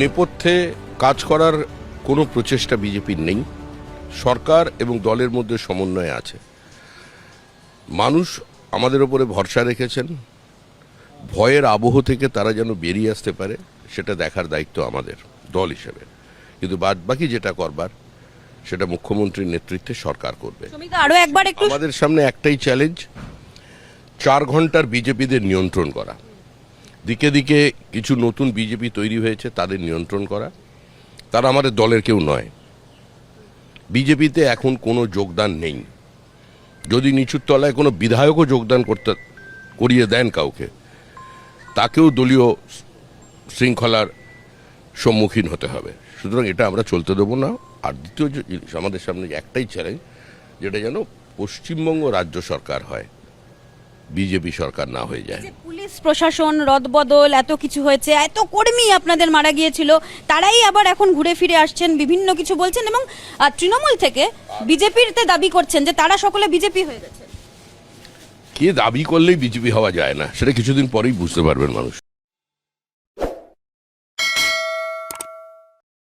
নেপথ্যে কাজ করার কোনো প্রচেষ্টা বিজেপির নেই। সরকার এবং দলের মধ্যে সমন্বয় আছে। মানুষ আমাদের ওপরে ভরসা রেখেছেন। ভয়ের আবহ থেকে তারা যেন বেরিয়ে আসতে পারে সেটা দেখার দায়িত্ব আমাদের দল হিসেবে। কিন্তু বাদবাকি যেটা করবার সেটা মুখ্যমন্ত্রীর নেতৃত্বে সরকার করবে। আরো একবার একটু আমাদের সামনে একটাই চ্যালেঞ্জ, 4 ঘন্টার বিজেপিদের নিয়ন্ত্রণ করা। দিকে দিকে কিছু নতুন বিজেপি তৈরি হয়েছে, তাদের নিয়ন্ত্রণ করা। তারা আমাদের দলের কেউ নয়। বিজেপিতে এখন কোনো যোগদান নেই। যদি নিচুর তলায় কোনো বিধায়কও যোগদান করিয়ে দেন কাউকে, তাকেও দলীয় শৃঙ্খলার সম্মুখীন হতে হবে। সুতরাং এটা আমরা চলতে দেবো না। আর দ্বিতীয় জিনিস, আমাদের সামনে একটাই চ্যালেঞ্জ, যেটা যেন পশ্চিমবঙ্গ রাজ্য সরকার হয়, বিজেপি সরকার না হয়ে যায়। পুলিশ প্রশাসন রদবদল এত কিছু হয়েছে, এত কর্মী আপনাদের মারা গিয়েছিল, তারাই আবার এখন ঘুরে ফিরে আসছেন, বিভিন্ন কিছু বলছেন এবং তৃণমূল থেকে বিজেপিতে দাবি করছেন যে তারা সকলে বিজেপি হয়ে গেছে। কে দাবি করলেই বিজেপি হওয়া যায় না, সেটা কিছুদিন পরেই বুঝতে পারবেন মানুষ।